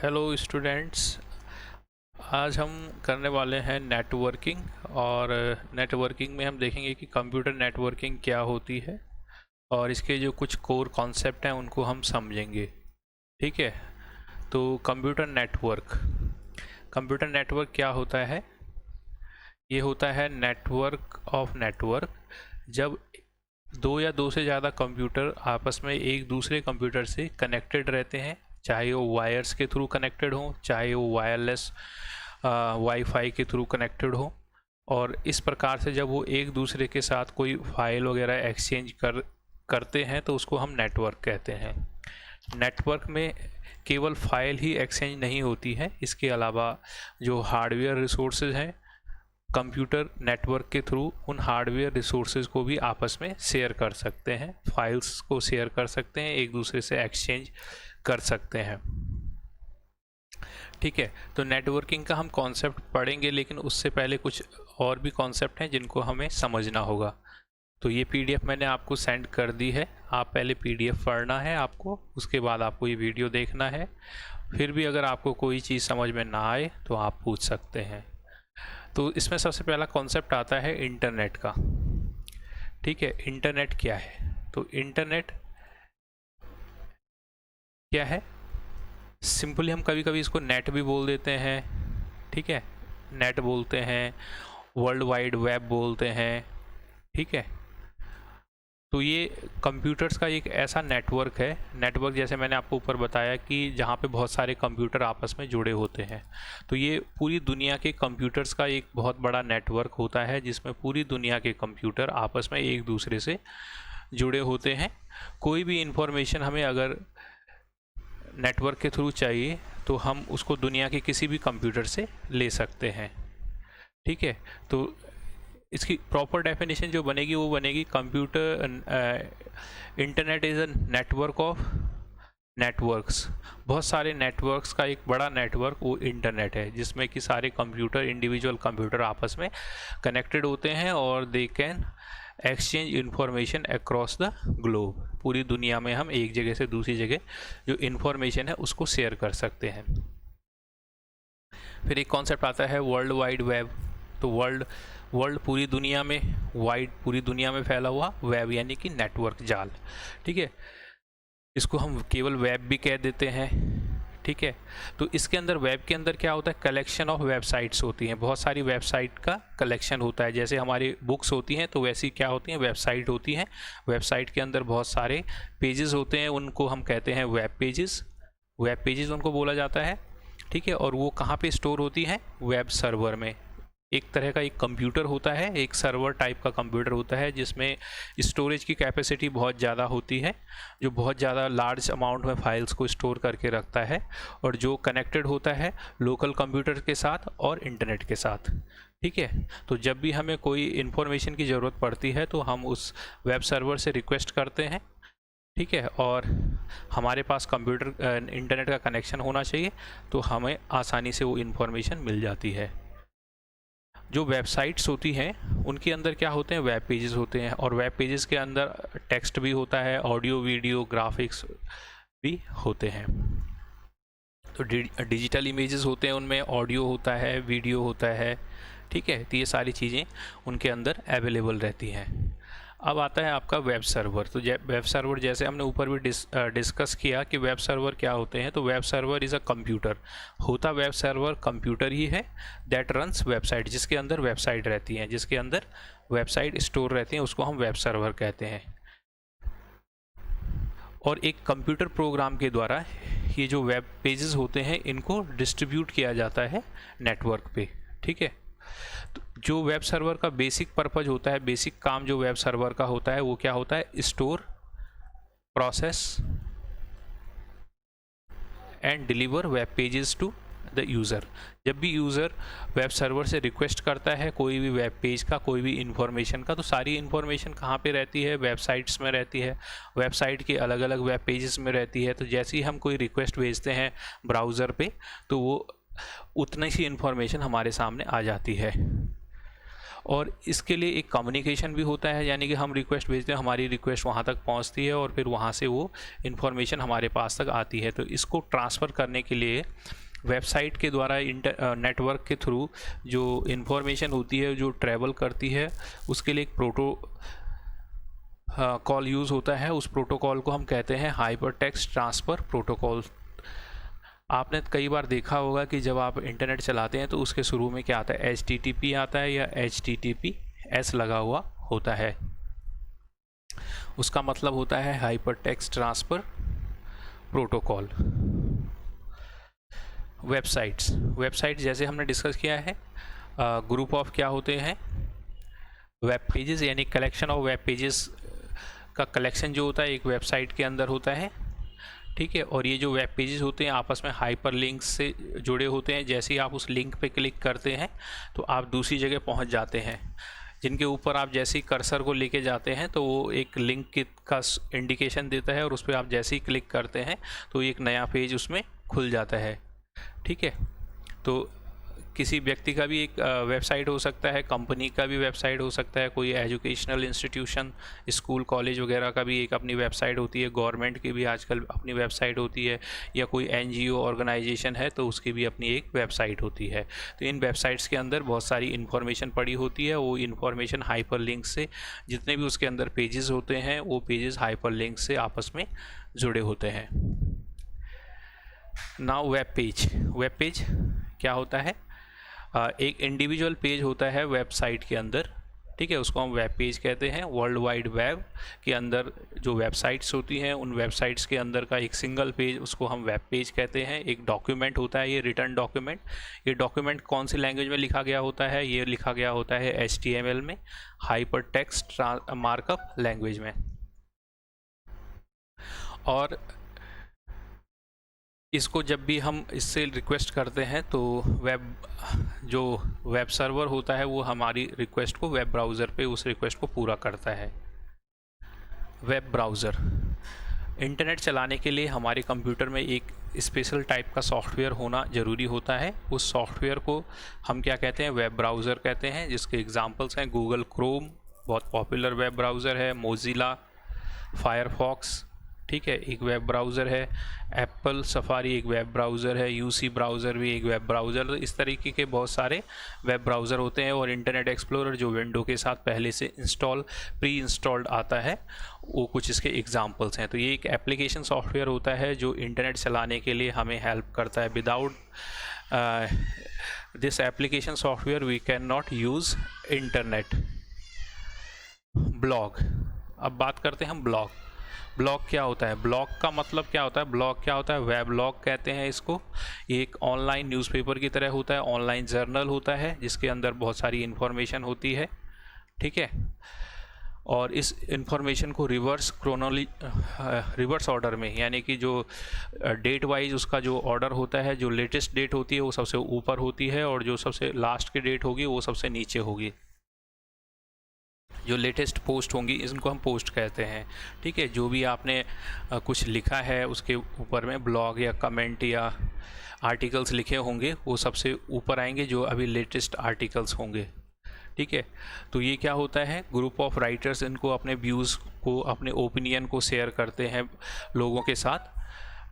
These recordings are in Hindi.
Hello students. आज हम करने वाले हैं नेटवर्किंग। और नेटवर्किंग में हम देखेंगे कि कंप्यूटर नेटवर्किंग क्या होती है और इसके जो कुछ कोर कॉन्सेप्ट हैं उनको हम समझेंगे। ठीक है, तो कंप्यूटर नेटवर्क क्या होता है? ये होता है नेटवर्क ऑफ नेटवर्क। जब दो या दो से ज़्यादा कंप्यूटर आपस में एक दूसरे कंप्यूटर से कनेक्टेड रहते हैं, चाहे वो वायर्स के थ्रू कनेक्टेड हो, चाहे वो वायरलेस वाईफाई के थ्रू कनेक्टेड हो, और इस प्रकार से जब वो एक दूसरे के साथ कोई फाइल वगैरह एक्सचेंज करते हैं तो उसको हम नेटवर्क कहते हैं। नेटवर्क में केवल फाइल ही एक्सचेंज नहीं होती है, इसके अलावा जो हार्डवेयर रिसोर्सेज हैं कंप्यूटर नेटवर्क के थ्रू उन हार्डवेयर रिसोर्सेज को भी आपस में शेयर कर सकते हैं, फाइल्स को शेयर कर सकते हैं, एक दूसरे से एक्सचेंज कर सकते हैं। ठीक है, तो नेटवर्किंग का हम कॉन्सेप्ट पढ़ेंगे, लेकिन उससे पहले कुछ और भी कॉन्सेप्ट हैं जिनको हमें समझना होगा। तो ये पीडीएफ मैंने आपको सेंड कर दी है, आप पहले पीडीएफ पढ़ना है आपको, उसके बाद आपको ये वीडियो देखना है। फिर भी अगर आपको कोई चीज़ समझ में ना आए तो आप पूछ सकते हैं। तो इसमें सबसे पहला कॉन्सेप्ट आता है इंटरनेट का। ठीक है, इंटरनेट क्या है? तो इंटरनेट क्या है? सिंपली हम कभी कभी इसको नेट भी बोल देते हैं। ठीक है, नेट बोलते हैं, वर्ल्ड वाइड वेब बोलते हैं। ठीक है, तो ये कंप्यूटर्स का एक ऐसा नेटवर्क है, नेटवर्क जैसे मैंने आपको ऊपर बताया कि जहाँ पे बहुत सारे कंप्यूटर आपस में जुड़े होते हैं। तो ये पूरी दुनिया के कंप्यूटर्स का एक बहुत बड़ा नेटवर्क होता है जिसमें पूरी दुनिया के कंप्यूटर आपस में एक दूसरे से जुड़े होते हैं। कोई भी इंफॉर्मेशन हमें अगर नेटवर्क के थ्रू चाहिए तो हम उसको दुनिया के किसी भी कंप्यूटर से ले सकते हैं। ठीक है, तो इसकी प्रॉपर डेफिनेशन जो बनेगी वो बनेगी internet is a network of networks. बहुत सारे नेटवर्क्स का एक बड़ा नेटवर्क वो इंटरनेट है, जिसमें कि सारे कंप्यूटर, इंडिविजुअल कंप्यूटर आपस में कनेक्टेड होते हैं और they can exchange information across the globe. पूरी दुनिया में हम एक जगह से दूसरी जगह जो इंफॉर्मेशन है उसको शेयर कर सकते हैं। फिर एक कॉन्सेप्ट आता है वर्ल्ड वाइड वेब। तो वर्ल्ड पूरी दुनिया में, वाइड पूरी दुनिया में फैला हुआ, वेब यानी कि नेटवर्क जाल। ठीक है, इसको हम केवल वेब भी कह देते हैं। ठीक है, तो इसके अंदर वेब के अंदर क्या होता है? कलेक्शन ऑफ वेबसाइट्स होती हैं, बहुत सारी वेबसाइट का कलेक्शन होता है। जैसे हमारी बुक्स होती हैं तो वैसी क्या होती हैं? वेबसाइट होती हैं। वेबसाइट के अंदर बहुत सारे पेजेस होते हैं, उनको हम कहते हैं वेब पेजेस। वेब पेजेस उनको बोला जाता है। ठीक है, और वो कहाँ पे स्टोर होती हैं? वेब सर्वर में। एक तरह का एक कंप्यूटर होता है, एक सर्वर टाइप का कंप्यूटर होता है जिसमें स्टोरेज की कैपेसिटी बहुत ज़्यादा होती है, जो बहुत ज़्यादा लार्ज अमाउंट में फाइल्स को स्टोर करके रखता है, और जो कनेक्टेड होता है लोकल कंप्यूटर के साथ और इंटरनेट के साथ। ठीक है, तो जब भी हमें कोई इन्फॉर्मेशन की ज़रूरत पड़ती है तो हम उस वेब सर्वर से रिक्वेस्ट करते हैं। ठीक है, और हमारे पास कंप्यूटर इंटरनेट का कनेक्शन होना चाहिए तो हमें आसानी से वो इन्फॉर्मेशन मिल जाती है। जो वेबसाइट्स होती हैं उनके अंदर क्या होते हैं? वेब पेजेस होते हैं, और वेब पेजेस के अंदर टेक्स्ट भी होता है, ऑडियो वीडियो ग्राफिक्स भी होते हैं। तो डिजिटल इमेजेस होते हैं, उनमें ऑडियो होता है, वीडियो होता है। ठीक है, तो ये सारी चीज़ें उनके अंदर अवेलेबल रहती हैं। अब आता है आपका वेब सर्वर। तो वेब सर्वर जैसे हमने ऊपर भी डिस्कस किया कि वेब सर्वर क्या होते हैं। तो web server is a computer, होता वेब सर्वर कंप्यूटर ही है दैट रन्स वेबसाइट, जिसके अंदर वेबसाइट रहती हैं, जिसके अंदर वेबसाइट स्टोर रहती हैं, उसको हम वेब सर्वर कहते हैं। और एक कंप्यूटर प्रोग्राम के द्वारा ये जो वेब पेजेस होते हैं इनको डिस्ट्रीब्यूट किया जाता है नेटवर्क पे। ठीक है, तो जो वेब सर्वर का बेसिक पर्पज होता है, बेसिक काम जो वेब सर्वर का होता है वो क्या होता है? Store, process and deliver web pages to the user. जब भी यूज़र वेब सर्वर से रिक्वेस्ट करता है कोई भी वेब पेज का, कोई भी इंफॉर्मेशन का, तो सारी इंफॉर्मेशन कहाँ पे रहती है? वेबसाइट्स में रहती है, वेबसाइट के अलग अलग वेब पेजेस में रहती है। तो जैसे ही हम कोई रिक्वेस्ट भेजते हैं ब्राउज़र पे तो वो उतनी सी इंफॉर्मेशन हमारे सामने आ जाती है। और इसके लिए एक कम्युनिकेशन भी होता है, यानी कि हम रिक्वेस्ट भेजते हैं, हमारी रिक्वेस्ट वहाँ तक पहुँचती है और फिर वहाँ से वो इन्फॉर्मेशन हमारे पास तक आती है। तो इसको ट्रांसफ़र करने के लिए वेबसाइट के द्वारा नेटवर्क के थ्रू जो इन्फॉर्मेशन होती है, जो ट्रैवल करती है, उसके लिए एक कॉल यूज़ होता है। उस प्रोटोकॉल को हम कहते हैं हाइपर टेक्स्ट ट्रांसफ़र प्रोटोकॉल। आपने कई बार देखा होगा कि जब आप इंटरनेट चलाते हैं तो उसके शुरू में क्या आता है, HTTP आता है या HTTPS लगा हुआ होता है। उसका मतलब होता है hyper text transfer protocol. Website जैसे हमने डिस्कस किया है, ग्रुप ऑफ क्या होते हैं, वेब पेजेस, यानी कलेक्शन ऑफ वेब पेजेस का कलेक्शन जो होता है एक वेबसाइट के अंदर होता है, ठीक है। और ये जो वेब पेजेस होते हैं आपस में हाइपर लिंक्स से जुड़े होते हैं। जैसे ही आप उस लिंक पे क्लिक करते हैं तो आप दूसरी जगह पहुंच जाते हैं, जिनके ऊपर आप जैसे ही कर्सर को लेके जाते हैं तो वो एक लिंक का इंडिकेशन देता है, और उस पर आप जैसे ही क्लिक करते हैं तो एक नया पेज उसमें खुल जाता है, ठीक है। तो किसी व्यक्ति का भी एक वेबसाइट हो सकता है, कंपनी का भी वेबसाइट हो सकता है, कोई एजुकेशनल इंस्टीट्यूशन, स्कूल कॉलेज वगैरह का भी एक अपनी वेबसाइट होती है, गवर्नमेंट की भी आजकल अपनी वेबसाइट होती है, या कोई NGO ऑर्गेनाइजेशन है तो उसकी भी अपनी एक वेबसाइट होती है। तो इन वेबसाइट्स के अंदर बहुत सारी इन्फॉर्मेशन पड़ी होती है। वो इन्फॉर्मेशन हाइपर लिंक से, जितने भी उसके अंदर पेजेस होते हैं वो पेजेस हाइपर लिंक से आपस में जुड़े होते हैं। नाउ वेब पेज क्या होता है, एक इंडिविजुअल पेज होता है वेबसाइट के अंदर, ठीक है, उसको हम वेब पेज कहते हैं। वर्ल्ड वाइड वेब के अंदर जो वेबसाइट्स होती हैं उन वेबसाइट्स के अंदर का एक सिंगल पेज, उसको हम वेब पेज कहते हैं। एक डॉक्यूमेंट होता है ये रिटर्न डॉक्यूमेंट। ये डॉक्यूमेंट कौन सी लैंग्वेज में लिखा गया होता है, ये लिखा गया होता है HTML में, हाइपर टेक्स्ट मार्कअप लैंग्वेज में। और इसको जब भी हम इससे रिक्वेस्ट करते हैं तो जो वेब सर्वर होता है वो हमारी रिक्वेस्ट को वेब ब्राउज़र पे उस रिक्वेस्ट को पूरा करता है। वेब ब्राउज़र, इंटरनेट चलाने के लिए हमारे कंप्यूटर में एक स्पेशल टाइप का सॉफ्टवेयर होना ज़रूरी होता है। उस सॉफ्टवेयर को हम क्या कहते हैं, वेब ब्राउज़र कहते हैं, जिसके एग्जांपल्स हैं गूगल क्रोम, बहुत पॉपुलर वेब ब्राउज़र है, मोजिला, फायरफॉक्स, ठीक है, एक वेब ब्राउज़र है, एप्पल सफारी एक वेब ब्राउज़र है, UC ब्राउज़र भी एक वेब ब्राउज़र। इस तरीके के बहुत सारे वेब ब्राउज़र होते हैं। और इंटरनेट एक्सप्लोरर जो विंडो के साथ पहले से प्री इंस्टॉल्ड आता है, वो कुछ इसके एग्जांपल्स हैं। तो ये एक एप्लीकेशन सॉफ्टवेयर होता है जो इंटरनेट चलाने के लिए हमें हेल्प करता है। Without this application software we can not use internet. Blog, अब बात करते हैं हम ब्लॉग क्या होता है। ब्लॉग का मतलब क्या होता है, ब्लॉग क्या होता है, वेब ब्लॉग कहते हैं इसको। ये एक ऑनलाइन न्यूज़पेपर की तरह होता है, ऑनलाइन जर्नल होता है जिसके अंदर बहुत सारी इन्फॉर्मेशन होती है, ठीक है। और इस इन्फॉर्मेशन को रिवर्स ऑर्डर में, यानी कि जो डेट वाइज उसका जो ऑर्डर होता है, जो लेटेस्ट डेट होती है वो सबसे ऊपर होती है और जो सबसे लास्ट की डेट होगी वो सबसे नीचे होगी। जो लेटेस्ट पोस्ट होंगी इनको हम पोस्ट कहते हैं, ठीक है। जो भी आपने कुछ लिखा है उसके ऊपर में ब्लॉग या कमेंट या आर्टिकल्स लिखे होंगे वो सबसे ऊपर आएंगे, जो अभी लेटेस्ट आर्टिकल्स होंगे, ठीक है। तो ये क्या होता है, ग्रुप ऑफ राइटर्स इनको अपने व्यूज़ को, अपने ओपिनियन को शेयर करते हैं लोगों के साथ,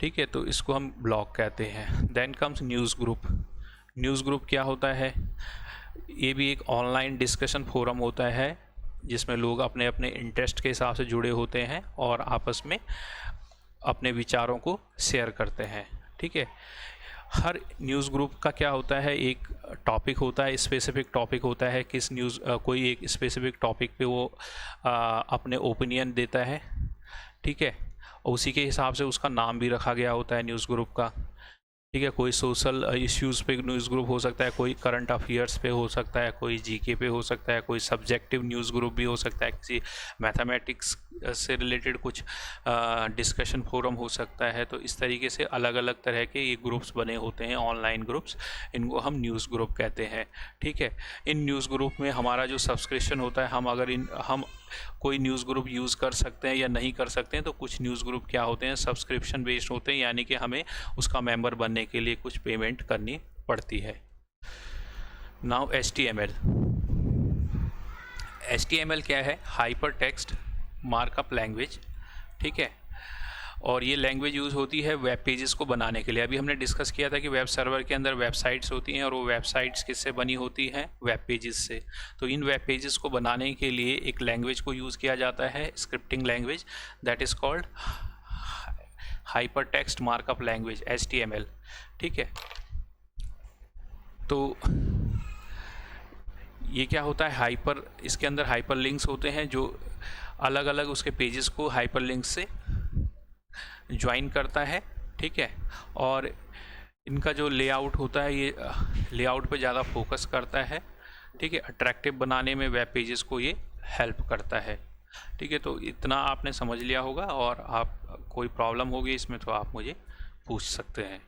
ठीक है। तो इसको हम ब्लॉग कहते हैं। देन कम्स न्यूज़ ग्रुप क्या होता है, ये भी एक ऑनलाइन डिस्कशन फोरम होता है जिसमें लोग अपने अपने इंटरेस्ट के हिसाब से जुड़े होते हैं और आपस में अपने विचारों को शेयर करते हैं, ठीक है। हर न्यूज़ ग्रुप का क्या होता है, एक टॉपिक होता है, स्पेसिफिक टॉपिक होता है। कोई एक स्पेसिफिक टॉपिक पे वो अपने ओपिनियन देता है, ठीक है। और उसी के हिसाब से उसका नाम भी रखा गया होता है न्यूज़ ग्रुप का, ठीक है। कोई सोशल इश्यूज़ पे न्यूज़ ग्रुप हो सकता है, कोई करंट अफेयर्स पे हो सकता है, कोई जीके पे हो सकता है, कोई सब्जेक्टिव न्यूज़ ग्रुप भी हो सकता है, किसी मैथमेटिक्स से रिलेटेड कुछ डिस्कशन फोरम हो सकता है। तो इस तरीके से अलग अलग तरह के ये ग्रुप्स बने होते हैं, ऑनलाइन ग्रुप्स, इनको हम न्यूज़ ग्रुप कहते हैं, ठीक है। इन न्यूज़ ग्रुप में हमारा जो सब्सक्रिप्शन होता है, हम कोई न्यूज़ ग्रुप यूज़ कर सकते हैं या नहीं कर सकते हैं। तो कुछ न्यूज़ ग्रुप क्या होते हैं, सब्सक्रिप्शन बेस्ड होते हैं, यानी कि हमें उसका मेंबर बनने के लिए कुछ पेमेंट करनी पड़ती है। नाउ HTML, HTML क्या है? हाइपर टेक्स्ट मार्कअप लैंग्वेज, ठीक है। और ये लैंग्वेज यूज़ होती है वेब पेजेस को बनाने के लिए। अभी हमने डिस्कस किया था कि वेब सर्वर के अंदर वेबसाइट्स होती हैं और वो वेबसाइट्स किससे बनी होती हैं? वेब पेजेस से। तो इन वेब पेजेस को बनाने के लिए एक लैंग्वेज को यूज़ किया जाता है, scripting language, that is called hyper text markup language, HTML, ठीक है। तो ये क्या होता है? इसके अंदर हाइपर लिंक्स होते हैं जो अलग अलग उसके पेजेस को हाइपर लिंक से ज्वाइन करता है, ठीक है। और इनका जो लेआउट होता है, ये लेआउट पे ज़्यादा फोकस करता है, ठीक है। अट्रैक्टिव बनाने में वेब पेजेस को ये हेल्प करता है, ठीक है। तो इतना आपने समझ लिया होगा, और आप कोई प्रॉब्लम होगी इसमें तो आप मुझे पूछ सकते हैं।